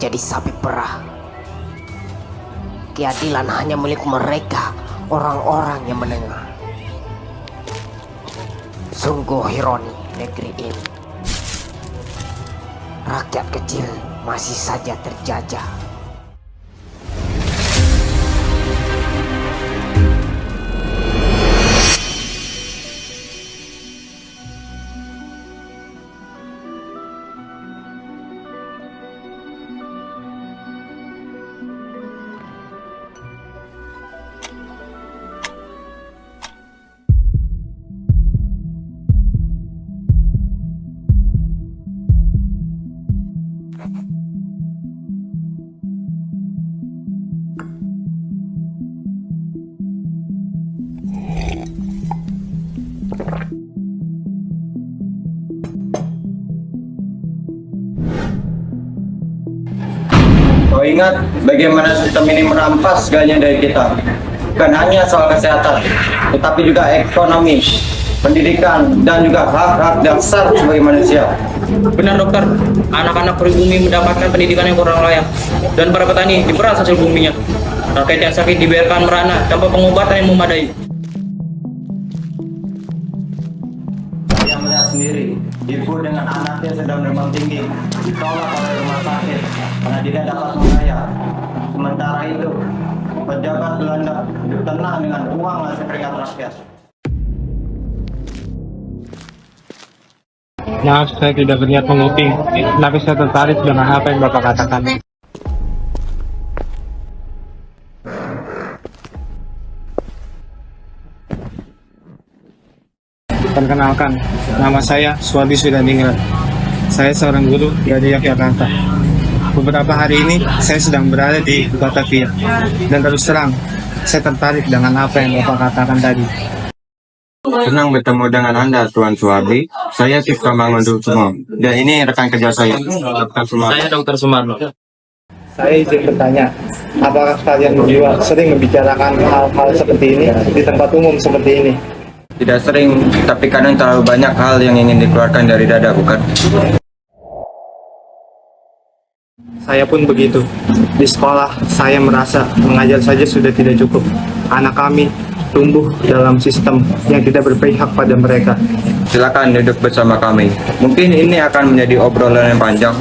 menjadi sapi perah. Keadilan hanya milik mereka, orang-orang yang menengah. Sungguh ironi negeri ini. Rakyat kecil masih saja terjajah. Kau ingat bagaimana sistem ini merampas segalanya dari kita? Bukan hanya soal kesehatan, tetapi juga ekonomi, pendidikan, dan juga hak-hak dasar sebagai manusia. Benar dokter, anak-anak pribumi mendapatkan pendidikan yang kurang layak dan para petani diperas hasil buminya. Rakyat yang sakit dibiarkan merana tanpa pengobatan yang memadai. Saya melihat sendiri, ibu dengan anaknya sedang demam tinggi, ditolak oleh rumah sakit karena tidak dapat membayar. Sementara itu, pejabat Belanda hidup tenang dengan uang hasil keringat rakyat. Maaf, saya tidak berniat menguping, tapi saya tertarik dengan apa yang Bapak katakan. Perkenalkan, nama saya Suwadi Sudandingrat. Saya seorang guru dari Yogyakarta. Beberapa hari ini saya sedang berada di Batavia, dan terus terang, saya tertarik dengan apa yang Bapak katakan tadi. Senang bertemu dengan Anda, Tuan Suwabi. Saya Tifka Mangundukumo, dan ini rekan kerja saya, Dr. Sumarno. Saya Dr. Sumarno. Saya izin bertanya, apakah kalian berdua sering membicarakan hal-hal seperti ini di tempat umum seperti ini? Tidak sering, tapi kadang terlalu banyak hal yang ingin dikeluarkan dari dada, bukan? Saya pun begitu. Di sekolah, saya merasa mengajar saja sudah tidak cukup. Anak kami tumbuh dalam sistem yang tidak berpihak pada mereka. Silakan duduk bersama kami. Mungkin ini akan menjadi obrolan yang panjang,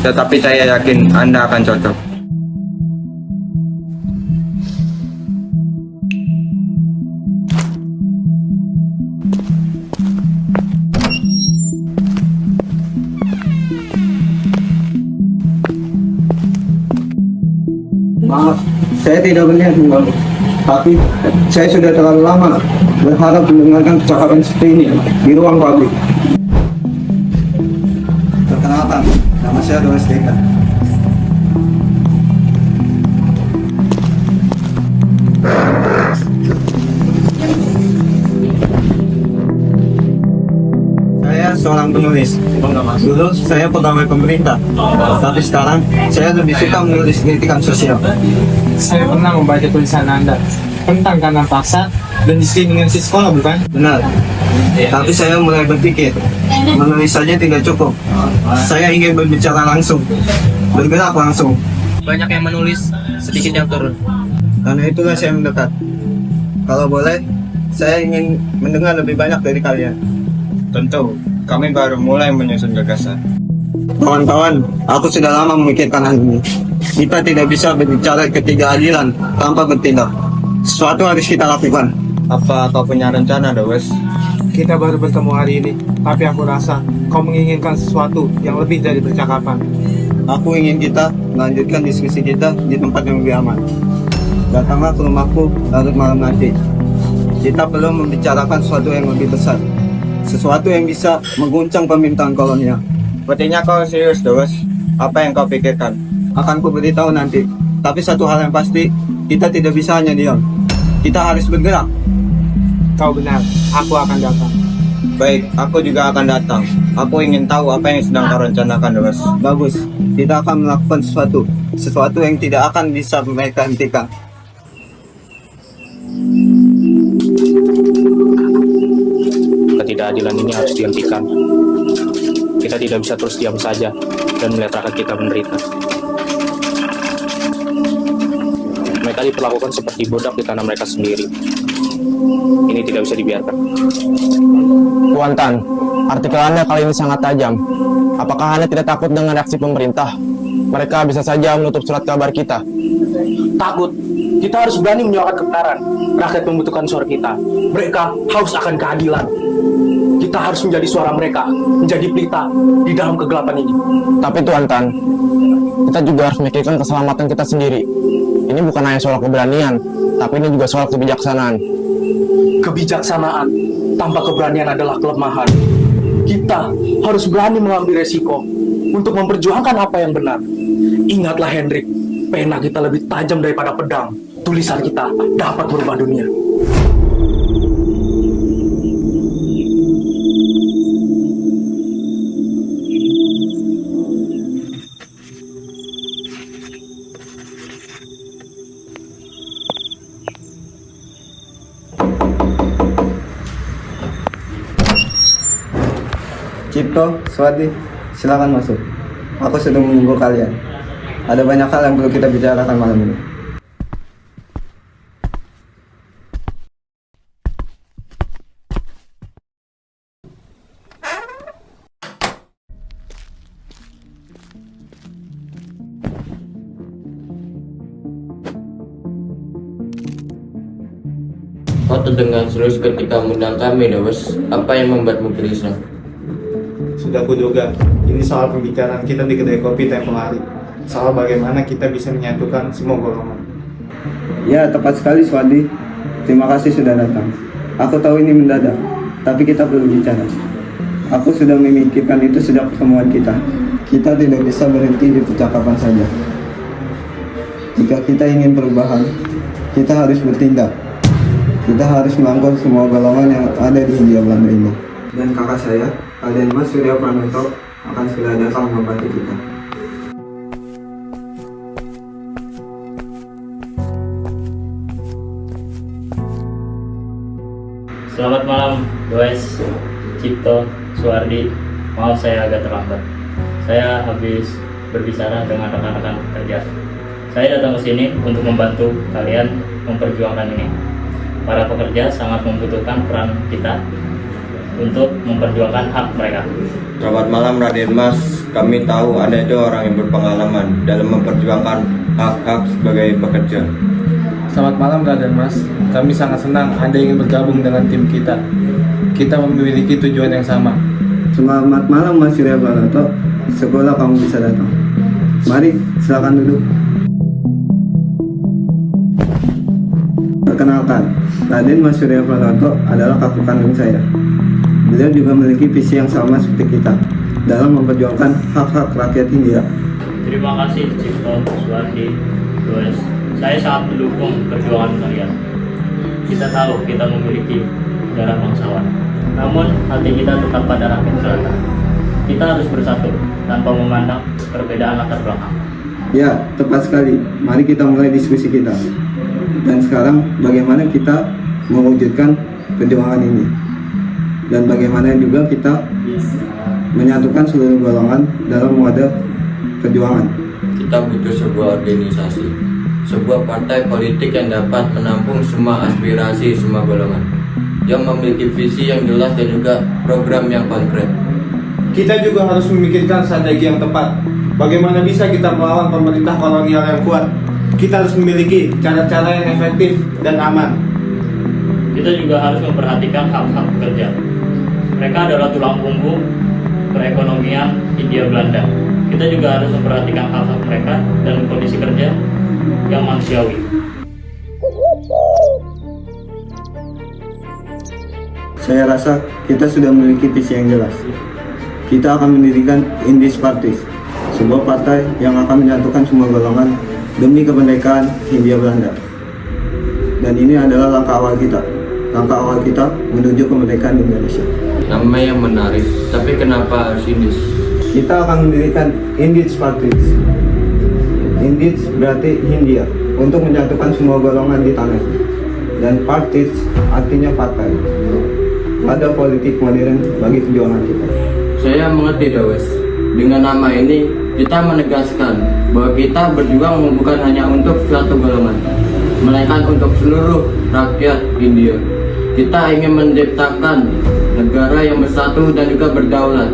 tetapi saya yakin Anda akan cocok. Maaf, saya tidak berniat mengganggu. Tapi saya sudah terlalu lama berharap mendengarkan percakapan seperti ini di ruang publik. Perkenalkan, nama saya Doris Deka. Saya seorang penulis. Dulu saya pegawai pemerintah, tapi sekarang saya lebih suka menulis kritikan sosial. Saya pernah membaca tulisan Anda tentang kanan paksa dan diskriminasi sekolah, bukan? Benar. Tapi saya mulai berpikir, menulis saja tidak cukup. Saya ingin berbicara langsung, bergerak langsung. Banyak yang menulis, sedikit yang turun. Karena itulah saya mendekat. Kalau boleh, saya ingin mendengar lebih banyak dari kalian. Tentu, kami baru mulai menyusun gagasan. Kawan-kawan, aku sudah lama memikirkan hal ini. Kita tidak bisa berbicara ketidakadilan tanpa bertindak. Sesuatu harus kita lakukan. Apa kau punya rencana, Dawes? Kita baru bertemu hari ini, tapi aku rasa kau menginginkan sesuatu yang lebih dari percakapan. Aku ingin kita melanjutkan diskusi kita di tempat yang lebih aman. Datanglah ke rumahku larut malam nanti. Kita perlu membicarakan sesuatu yang lebih besar. Sesuatu yang bisa mengguncang pemerintahan kolonial. Sepertinya kau serius, Dawes. Apa yang kau pikirkan? Akan ku beritahu nanti. Tapi satu hal yang pasti, kita tidak bisa hanya diam. Kita harus bergerak. Kau benar, aku akan datang. Baik, aku juga akan datang. Aku ingin tahu apa yang sedang kau rencanakan, Dawes. Bagus, kita akan melakukan sesuatu yang tidak akan bisa mereka hentikan. Ketidakadilan ini harus dihentikan. Kita tidak bisa terus diam saja dan melihat rakyat kita menderita. diperlakukan seperti budak di tanah mereka sendiri. Ini tidak bisa dibiarkan. Tuan Tan, artikel Anda kali ini sangat tajam. Apakah Anda tidak takut dengan reaksi pemerintah? Mereka bisa saja menutup surat kabar kita. Takut. Kita harus berani menyuarakan kebenaran. Rakyat membutuhkan suara kita. Mereka haus akan keadilan. Kita harus menjadi suara mereka, menjadi pelita di dalam kegelapan ini. Tapi Tuan Tan, kita juga harus memikirkan keselamatan kita sendiri. Ini bukan hanya soal keberanian, tapi ini juga soal kebijaksanaan. Kebijaksanaan tanpa keberanian adalah kelemahan. Kita harus berani mengambil resiko untuk memperjuangkan apa yang benar. Ingatlah Hendrik, pena kita lebih tajam daripada pedang. Tulisan kita dapat merubah dunia. Cipto, Swadi, silakan masuk. Aku sedang menunggu kalian. Ada banyak hal yang perlu kita bicarakan malam ini. Kau terdengar serius ketika mengundang kami, Dawes. Apa yang membuatmu gelisah? Sudah kuduga, ini soal pembicaraan kita di kedai kopi tempo hari. Soal bagaimana kita bisa menyatukan semua golongan. Ya, tepat sekali Swadi. Terima kasih sudah datang. Aku tahu ini mendadak, tapi kita perlu bicara. Aku sudah memikirkan itu sejak pertemuan kita. Kita tidak bisa berhenti di percakapan saja. Jika kita ingin perubahan, kita harus bertindak. Kita harus melangkau semua golongan yang ada di Hindia Belanda ini. Dan kakak saya, Raden Mas Surya Pranoto, akan segera datang membantu kita. Selamat malam, Dawes, Cipto, Suwardi. Maaf saya agak terlambat. Saya habis berbicara dengan rekan-rekan kerja. Saya datang ke sini untuk membantu kalian memperjuangkan ini. Para pekerja sangat membutuhkan peran kita untuk memperjuangkan hak mereka. Selamat malam Raden Mas, kami tahu Anda itu orang yang berpengalaman dalam memperjuangkan hak-hak sebagai pekerja. Selamat malam Raden Mas, kami sangat senang Anda ingin bergabung dengan tim kita. Kita memiliki tujuan yang sama. Selamat malam Mas Surya Pranoto, sekolah kamu bisa datang. Mari, silakan duduk. Perkenalkan, Raden Mas Surya Pranoto adalah kakak kandung saya. Beliau juga memiliki visi yang sama seperti kita dalam memperjuangkan hak-hak rakyat Hindia. Terima kasih Cipto, Suwardi, Dawes. Saya sangat mendukung perjuangan kalian. Kita tahu kita memiliki darah bangsawan. Namun hati kita tetap pada rakyat jelata. Kita harus bersatu tanpa memandang perbedaan latar belakang. Ya, tepat sekali. Mari kita mulai diskusi kita. Dan sekarang bagaimana kita mewujudkan perjuangan ini. Dan bagaimana juga kita menyatukan seluruh golongan dalam wadah perjuangan. Kita butuh sebuah organisasi, sebuah partai politik yang dapat menampung semua aspirasi semua golongan, yang memiliki visi yang jelas dan juga program yang konkret. Kita juga harus memikirkan strategi yang tepat. Bagaimana bisa kita melawan pemerintah kolonial yang kuat? Kita harus memiliki cara-cara yang efektif dan aman. Kita juga harus memperhatikan hak-hak pekerja. Mereka adalah tulang punggung perekonomian Hindia Belanda. Kita juga harus memperhatikan hak-hak mereka dan kondisi kerja yang manusiawi. Saya rasa kita sudah memiliki visi yang jelas. Kita akan mendirikan Indies Parties, sebuah partai yang akan menyatukan semua golongan demi kemerdekaan Hindia Belanda. Dan ini adalah langkah awal kita menuju kemerdekaan Indonesia. Nama yang menarik, tapi kenapa harus Indies? Kita akan mendirikan Indies Parties. Indies berarti Hindia, untuk menyatukan semua golongan di tanah. Dan Parties artinya partai. Ada politik modern bagi perjuangan kita. Saya mengerti, Dawes. Dengan nama ini, kita menegaskan bahwa kita berjuang bukan hanya untuk suatu golongan, melainkan untuk seluruh rakyat India. Kita ingin menciptakan negara yang bersatu dan juga berdaulat.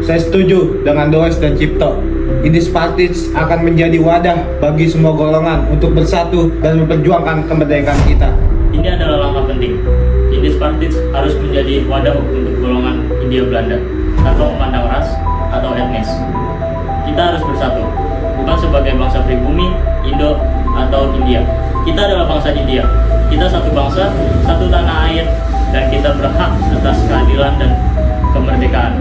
Saya setuju dengan Does dan Cipto. Indis Partits akan menjadi wadah bagi semua golongan untuk bersatu dan memperjuangkan kemerdekaan kita. Ini adalah langkah penting. Indis Partits harus menjadi wadah untuk golongan India Belanda tanpa memandang ras atau etnis. Kita harus bersatu, bukan sebagai bangsa pribumi, Indo, atau India. Kita adalah bangsa India. Kita satu bangsa, satu tanah air, dan kita berhak atas keadilan dan kemerdekaan.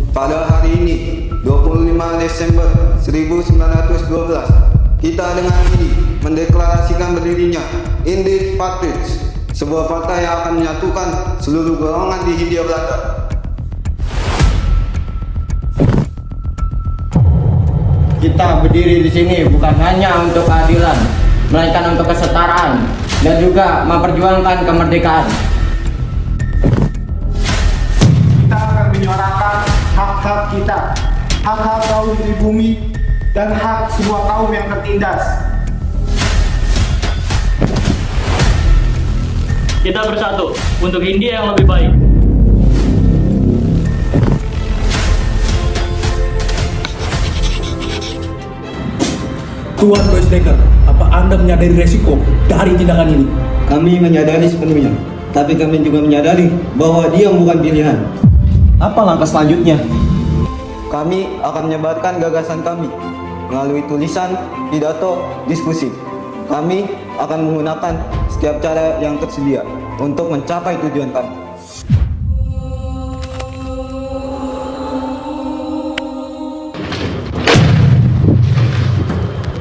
Pada hari ini, 25 Desember 1912, kita dengan ini mendeklarasikan berdirinya Indis Partits, sebuah partai yang akan menyatukan seluruh golongan di Hindia Belanda. Kita berdiri di sini bukan hanya untuk keadilan, melainkan untuk kesetaraan dan juga memperjuangkan kemerdekaan. Kita akan menyuarakan hak-hak kita, hak-hak kaum pribumi, dan hak semua kaum yang tertindas. Kita bersatu untuk India yang lebih baik. Tuan Boisdecker, apa Anda menyadari resiko dari tindakan ini? Kami menyadari sepenuhnya, tapi kami juga menyadari bahwa dia bukan pilihan. Apa langkah selanjutnya? Kami akan menyebarkan gagasan kami melalui tulisan, pidato, diskusi. Kami akan menggunakan setiap cara yang tersedia untuk mencapai tujuan kami.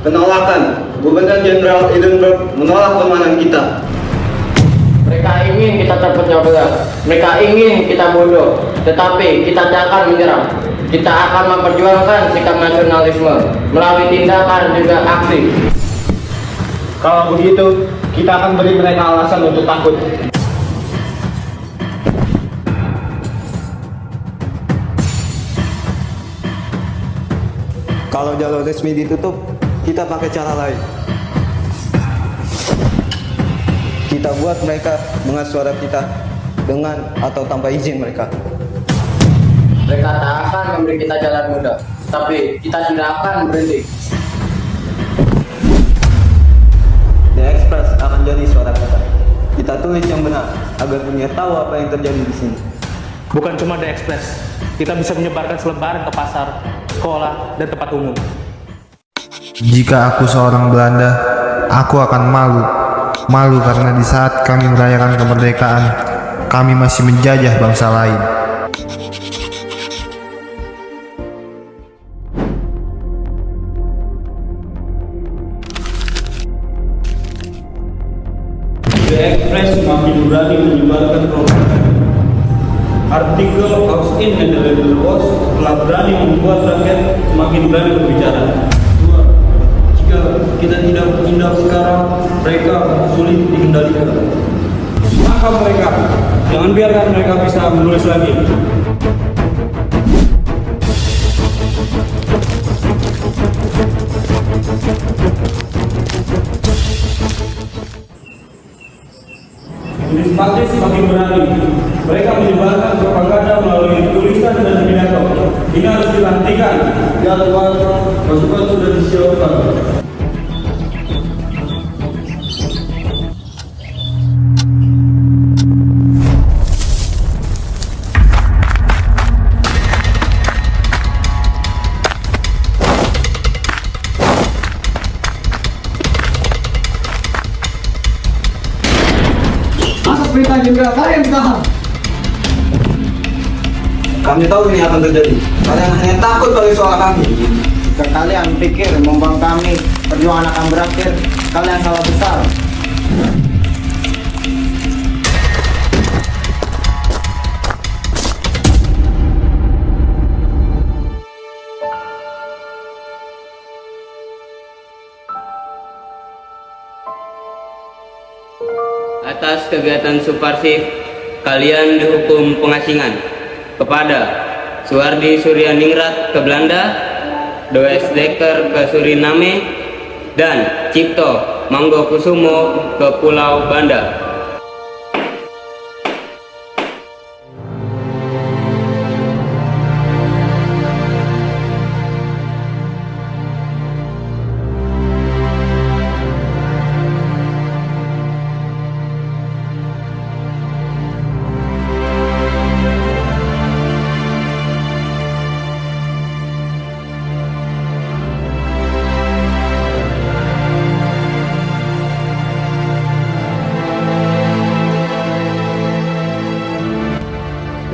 Penolakan, Gubernur Jenderal Edinburgh menolak permohonan kita. Mereka ingin kita terpecah belah, mereka ingin kita bodoh, tetapi kita tidak akan menyerah. Kita akan memperjuangkan sikap nasionalisme melalui tindakan juga aksi. Kalau begitu, kita akan beri mereka alasan untuk takut. Kalau jalur resmi ditutup, kita pakai cara lain. Kita buat mereka dengar suara kita dengan atau tanpa izin mereka. Mereka tak akan memberi kita jalan mudah, tapi kita tidak akan berhenti. The Express akan jadi suara kita. Kita tulis yang benar agar dunia tahu apa yang terjadi di sini. Bukan cuma The Express, kita bisa menyebarkan selebaran ke pasar, sekolah, dan tempat umum. Jika aku seorang Belanda, aku akan malu. Malu karena di saat kami merayakan kemerdekaan, kami masih menjajah bangsa lain. The Express semakin berani menyebarkan propaganda. Artikel House in and the Rebel Post telah berani membuat rakyat semakin berani berbicara. Jika kita tidak bertindak sekarang, mereka sulit dikendalikan. Maka mereka, jangan biarkan mereka bisa menulis lagi. Indis Partits semakin berani. Mereka menyebarkan propaganda melalui tulisan dan pidato. Ini harus dilantikan. Ya Tuhan, masukan sudah disiapkan. Kita juga kalian tahu. Kami tahu ini akan terjadi. Kalian hanya takut pada suara kami. Jika kalian pikir membuang kami, perjuangan akan berakhir, kalian salah besar. Atas kegiatan subversif, kalian dihukum pengasingan kepada Suwardi Suryaningrat ke Belanda, Does Dekker ke Suriname, dan Cipto Manggokusumo ke Pulau Banda.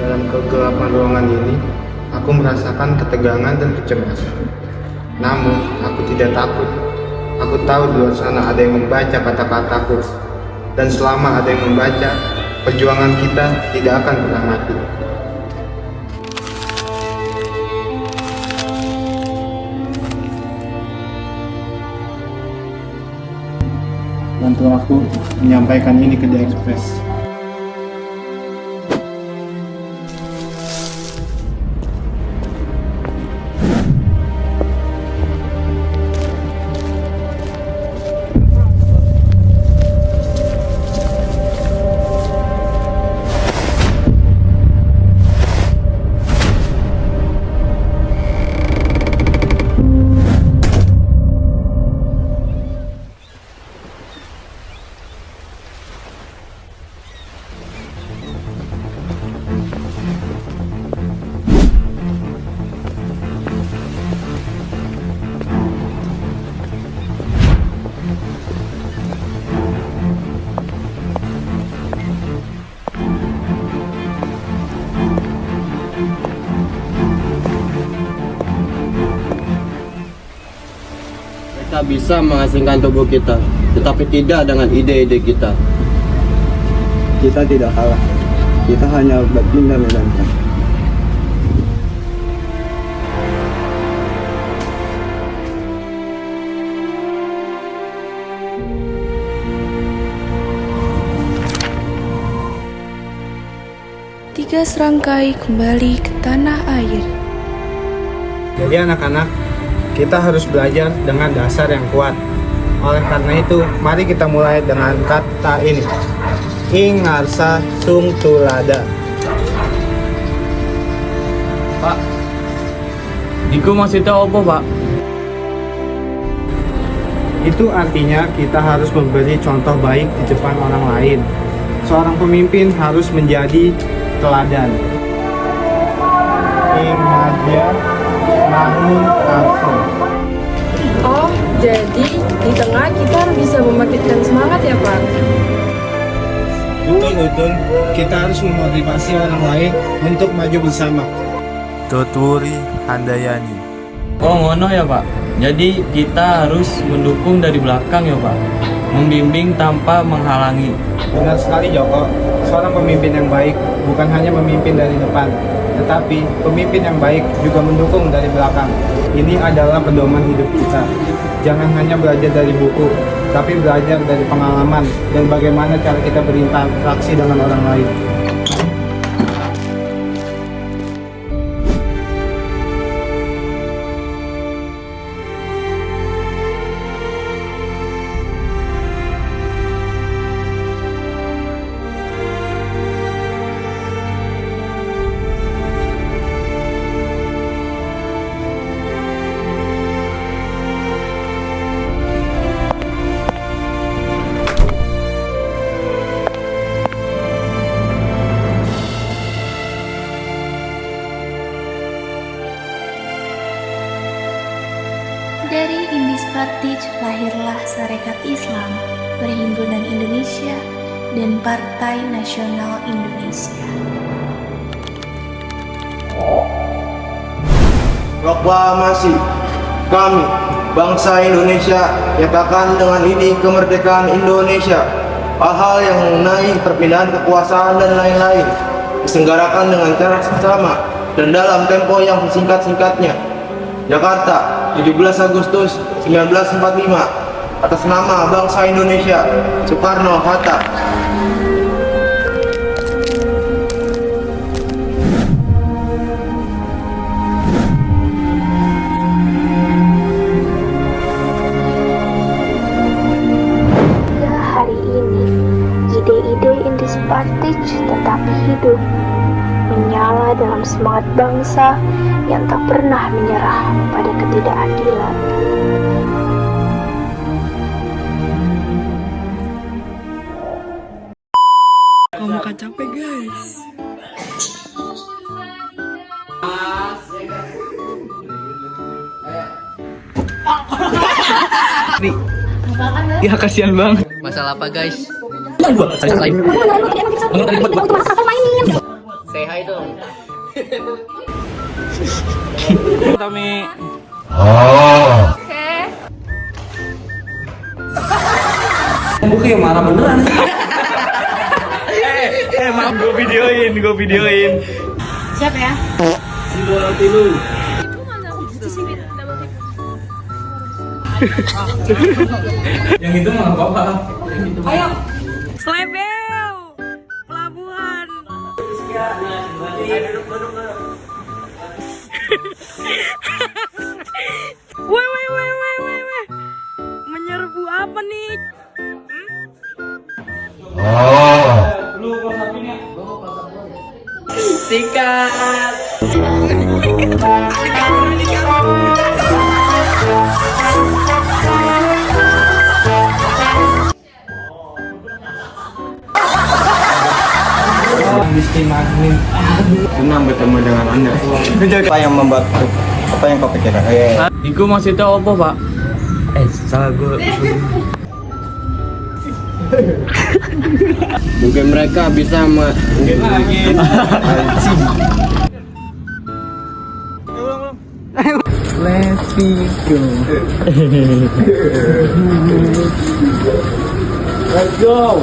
Dalam kegelapan ruangan ini, aku merasakan ketegangan dan kecemasan. Namun, aku tidak takut. Aku tahu di luar sana ada yang membaca kata-kataku. Dan selama ada yang membaca, perjuangan kita tidak akan pernah mati. Bantu aku menyampaikan ini ke The Express. Kita bisa mengasingkan tubuh kita, tetapi tidak dengan ide-ide kita. Kita tidak kalah. Kita hanya berpindah melangkah. Tiga serangkai kembali ke tanah air. Jadi anak-anak, kita harus belajar dengan dasar yang kuat. Oleh karena itu, mari kita mulai dengan kata ini. Ingarsa sung tulada. Pak, Diku maksudnya apa, Pak? Itu artinya kita harus memberi contoh baik di depan orang lain. Seorang pemimpin harus menjadi teladan. Ingadya namun arso. Oh, jadi di tengah kita harus bisa membangkitkan semangat ya, Pak? Betul. Kita harus memotivasi orang lain untuk maju bersama. Tuturi Handayani. Oh, ngono ya, Pak. Jadi kita harus mendukung dari belakang ya, Pak. Membimbing tanpa menghalangi. Benar sekali, Joko. Seorang pemimpin yang baik bukan hanya memimpin dari depan, tetapi pemimpin yang baik juga mendukung dari belakang. Ini adalah pedoman hidup kita. Jangan hanya belajar dari buku, tapi belajar dari pengalaman dan bagaimana cara kita berinteraksi dengan orang lain. Dari Indis Partij lahirlah Sarekat Islam, Perhimpunan Indonesia, dan Partai Nasional Indonesia. Proklamasi kami, bangsa Indonesia, nyatakan dengan ini kemerdekaan Indonesia. Hal-hal yang mengenai perpindahan kekuasaan dan lain-lain diselenggarakan dengan cara sama dan dalam tempo yang singkat-singkatnya. Jakarta, 17 Agustus 1945, atas nama bangsa Indonesia, Soekarno-Hatta. College tetapi hidup, menyala dalam semangat bangsa yang tak pernah menyerah pada ketidakadilan. Kamu akan capek guys. Ya kasihan banget. Masalah apa guys? Say hi dong. Tommy. Gue kayak marah beneran. Maaf, gue videoin. Siap ya? Yang itu mah apa-apa. Ayo. Slebel. Pelabuhan. Weh. Menyerbu apa nih? Sikat. Senang bertemu dengan Anda. Apa yang membuat apa yang kau pikirkan? Iku maksudnya apa, Pak? Salah gue. Mungkin mereka bisa Let's go. Let's go.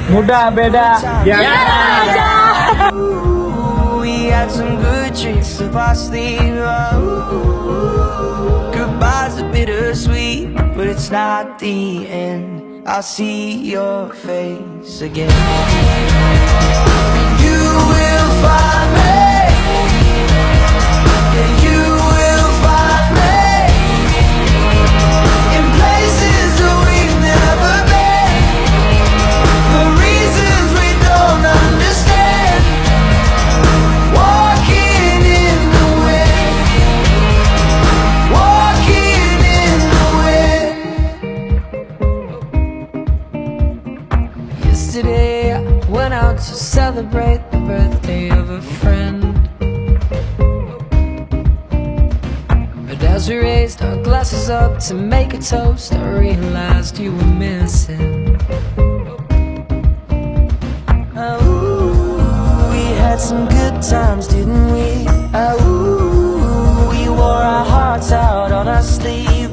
Mudah beda. Ya. We had some good drinks up our sleeve. Goodbye's a bittersweet, but it's not the end. I'll see your face again. You will find me. Yeah, you will find me in places that we've never been, for reasons we don't understand. Walking in the wind, walking in the wind. Yesterday I went out to celebrate the birthday of a friend. But as we raised our glasses up to make a toast, I realized you were missing. We had some good times, didn't we? We wore our hearts out on our sleeve.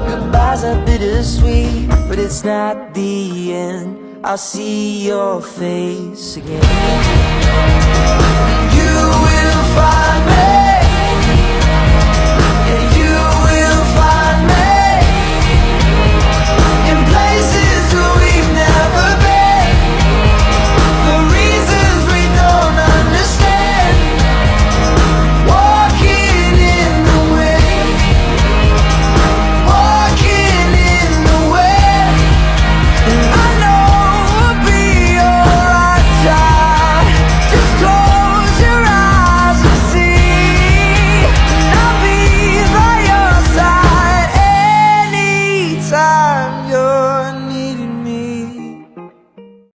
Goodbyes are bittersweet, but it's not the end. I'll see your face again. You will find me.